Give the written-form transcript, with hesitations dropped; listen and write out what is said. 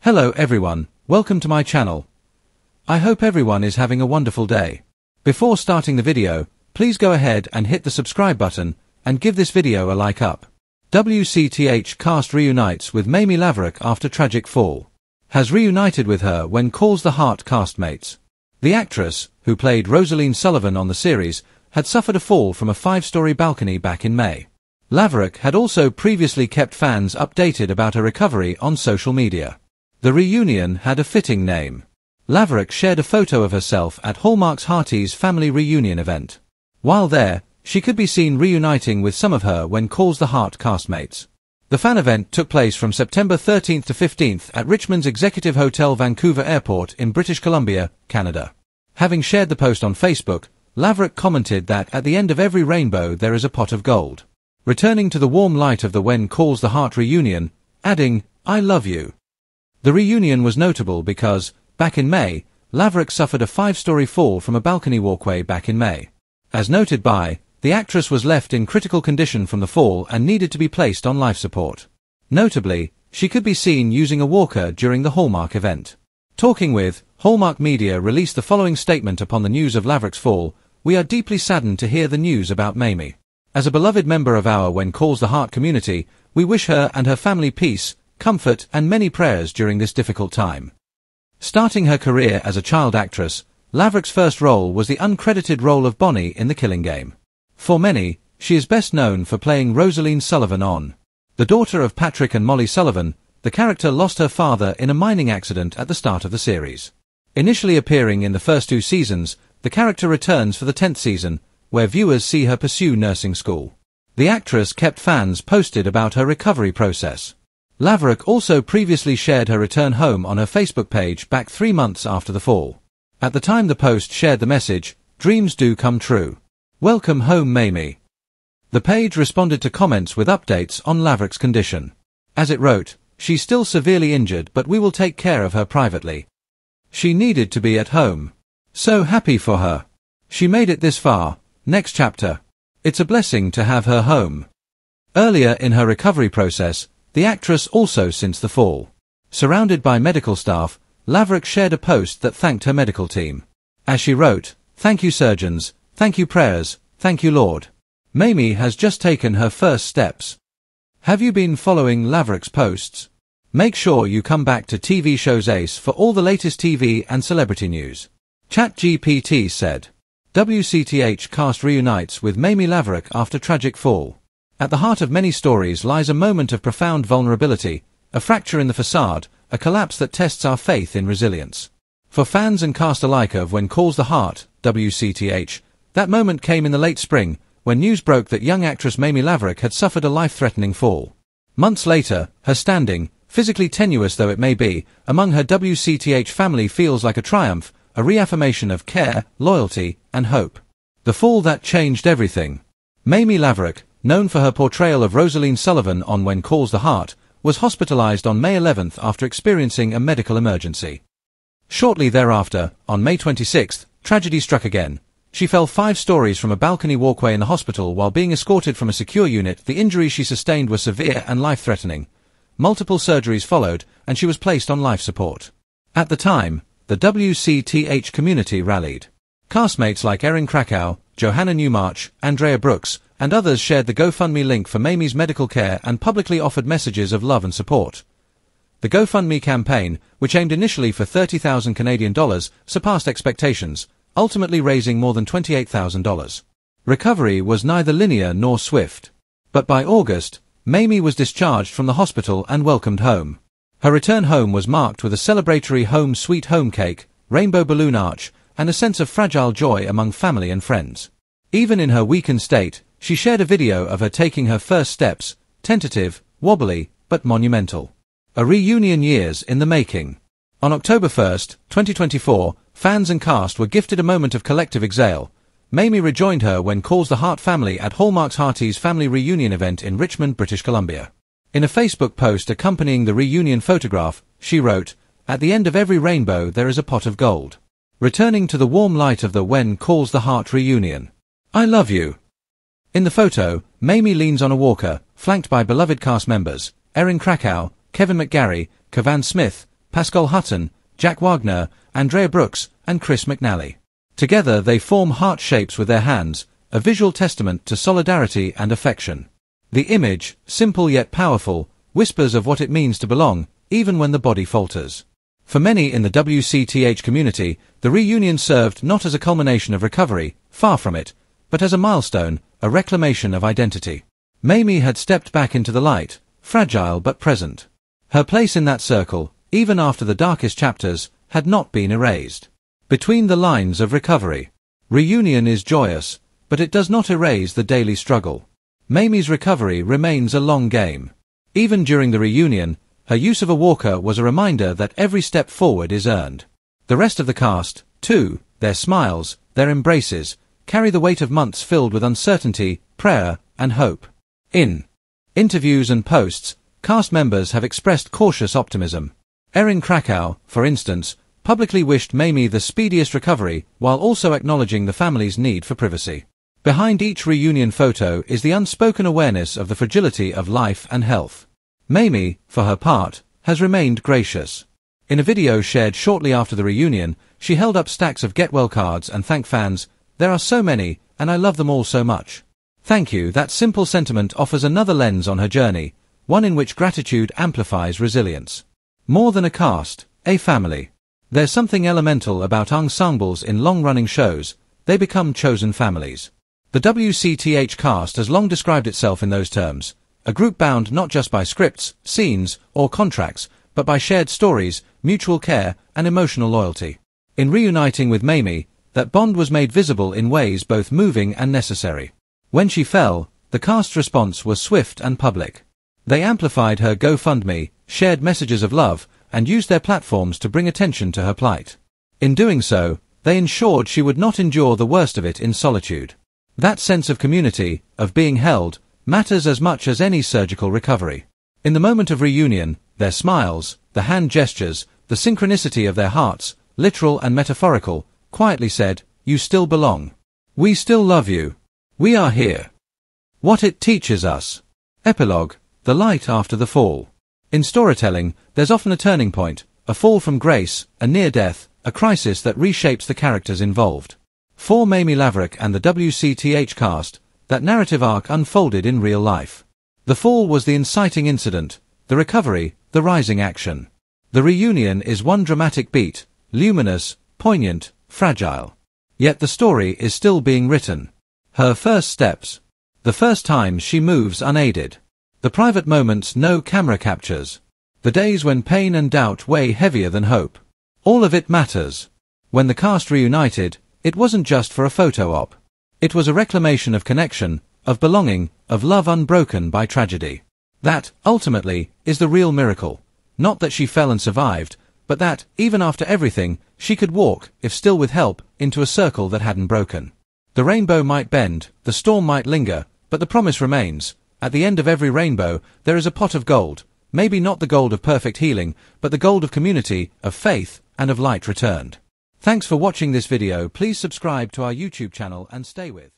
Hello everyone, welcome to my channel. I hope everyone is having a wonderful day. Before starting the video, please go ahead and hit the subscribe button and give this video a like up. WCTH cast reunites with Mamie Laverock after tragic fall. Has reunited with her when calls the Heart castmates. The actress, who played Rosaleen Sullivan on the series, had suffered a fall from a 5-story balcony back in May. Laverock had also previously kept fans updated about her recovery on social media. The reunion had a fitting name. Laverock shared a photo of herself at Hallmark's Hearties family reunion event. While there, she could be seen reuniting with some of her when calls the Heart castmates. The fan event took place from September 13th to 15th at Richmond's Executive Hotel Vancouver Airport in British Columbia, Canada. Having shared the post on Facebook, Laverock commented that at the end of every rainbow there is a pot of gold. Returning to the warm light of the When Calls the Heart reunion, adding, "I love you." The reunion was notable because, back in May, Laverock suffered a 5-story fall from a balcony walkway back in May. As noted by, the actress was left in critical condition from the fall and needed to be placed on life support. Notably, she could be seen using a walker during the Hallmark event. Talking with, Hallmark Media released the following statement upon the news of Laverock's fall: "We are deeply saddened to hear the news about Mamie. As a beloved member of our When Calls the Heart community, we wish her and her family peace, comfort and many prayers during this difficult time." Starting her career as a child actress, Laverock's first role was the uncredited role of Bonnie in The Killing Game. For many, she is best known for playing Rosaleen Sullivan on The Daughter of Patrick and Molly Sullivan. The character lost her father in a mining accident at the start of the series. Initially appearing in the first 2 seasons, the character returns for the 10th season, where viewers see her pursue nursing school. The actress kept fans posted about her recovery process. Laverock also previously shared her return home on her Facebook page back 3 months after the fall. At the time the post shared the message, "Dreams do come true. Welcome home, Mamie." The page responded to comments with updates on Laverock's condition. As it wrote, "She's still severely injured, but we will take care of her privately. She needed to be at home. So happy for her. She made it this far. Next chapter. It's a blessing to have her home." Earlier in her recovery process, the actress also since the fall. Surrounded by medical staff, Laverock shared a post that thanked her medical team. As she wrote, "Thank you surgeons, thank you prayers, thank you Lord. Mamie has just taken her first steps." Have you been following Laverock's posts? Make sure you come back to TV Shows Ace for all the latest TV and celebrity news. ChatGPT said, WCTH cast reunites with Mamie Laverock after tragic fall. At the heart of many stories lies a moment of profound vulnerability, a fracture in the facade, a collapse that tests our faith in resilience. For fans and cast alike of When Calls the Heart, WCTH, that moment came in the late spring, when news broke that young actress Mamie Laverock had suffered a life-threatening fall. Months later, her standing, physically tenuous though it may be, among her WCTH family feels like a triumph, a reaffirmation of care, loyalty, and hope. The fall that changed everything. Mamie Laverock, known for her portrayal of Rosaleen Sullivan on When Calls the Heart, was hospitalized on May 11th after experiencing a medical emergency. Shortly thereafter, on May 26th, tragedy struck again. She fell 5 stories from a balcony walkway in the hospital while being escorted from a secure unit. The injuries she sustained were severe and life-threatening. Multiple surgeries followed, and she was placed on life support. At the time, the WCTH community rallied. Castmates like Erin Krakow, Johanna Newmarch, Andrea Brooks, and others shared the GoFundMe link for Mamie's medical care and publicly offered messages of love and support. The GoFundMe campaign, which aimed initially for $30,000 Canadian dollars, surpassed expectations, ultimately raising more than $28,000. Recovery was neither linear nor swift. But by August, Mamie was discharged from the hospital and welcomed home. Her return home was marked with a celebratory home sweet home cake, rainbow balloon arch, and a sense of fragile joy among family and friends. Even in her weakened state, she shared a video of her taking her first steps, tentative, wobbly, but monumental. A reunion years in the making. On October 1st, 2024, fans and cast were gifted a moment of collective exhale. Mamie rejoined her When Calls the Heart family at Hallmark's Hearties family reunion event in Richmond, British Columbia. In a Facebook post accompanying the reunion photograph, she wrote, "At the end of every rainbow there is a pot of gold." Returning to the warm light of the When Calls the Heart reunion. "I love you." In the photo, Mamie leans on a walker, flanked by beloved cast members, Erin Krakow, Kevin McGarry, Cavan Smith, Pascal Hutton, Jack Wagner, Andrea Brooks, and Chris McNally. Together they form heart shapes with their hands, a visual testament to solidarity and affection. The image, simple yet powerful, whispers of what it means to belong, even when the body falters. For many in the WCTH community, the reunion served not as a culmination of recovery, far from it, but as a milestone, a reclamation of identity. Mamie had stepped back into the light, fragile but present. Her place in that circle, even after the darkest chapters, had not been erased. Between the lines of recovery. Reunion is joyous, but it does not erase the daily struggle. Mamie's recovery remains a long game. Even during the reunion, her use of a walker was a reminder that every step forward is earned. The rest of the cast, too, their smiles, their embraces, carry the weight of months filled with uncertainty, prayer, and hope. In interviews and posts, cast members have expressed cautious optimism. Erin Krakow, for instance, publicly wished Mamie the speediest recovery while also acknowledging the family's need for privacy. Behind each reunion photo is the unspoken awareness of the fragility of life and health. Mamie, for her part, has remained gracious. In a video shared shortly after the reunion, she held up stacks of get well cards and thanked fans. "There are so many, and I love them all so much. Thank you." That simple sentiment offers another lens on her journey, one in which gratitude amplifies resilience. More than a cast, a family. There's something elemental about ensembles in long-running shows. They become chosen families. The WCTH cast has long described itself in those terms, a group bound not just by scripts, scenes, or contracts, but by shared stories, mutual care, and emotional loyalty. In reuniting with Mamie, that bond was made visible in ways both moving and necessary. When she fell, the cast's response was swift and public. They amplified her GoFundMe, shared messages of love, and used their platforms to bring attention to her plight. In doing so, they ensured she would not endure the worst of it in solitude. That sense of community, of being held, matters as much as any surgical recovery. In the moment of reunion, their smiles, the hand gestures, the synchronicity of their hearts, literal and metaphorical, quietly said, "You still belong. We still love you. We are here." What it teaches us. Epilogue, the light after the fall. In storytelling, there's often a turning point, a fall from grace, a near death, a crisis that reshapes the characters involved. For Mamie Laverock and the WCTH cast, that narrative arc unfolded in real life. The fall was the inciting incident, the recovery, the rising action. The reunion is one dramatic beat, luminous, poignant, fragile. Yet the story is still being written. Her first steps. The first time she moves unaided. The private moments no camera captures. The days when pain and doubt weigh heavier than hope. All of it matters. When the cast reunited, it wasn't just for a photo op. It was a reclamation of connection, of belonging, of love unbroken by tragedy. That, ultimately, is the real miracle. Not that she fell and survived, but that, even after everything, she could walk, if still with help, into a circle that hadn't broken. The rainbow might bend, the storm might linger, but the promise remains. At the end of every rainbow, there is a pot of gold. Maybe not the gold of perfect healing, but the gold of community, of faith, and of light returned. Thanks for watching this video. Please subscribe to our YouTube channel and stay with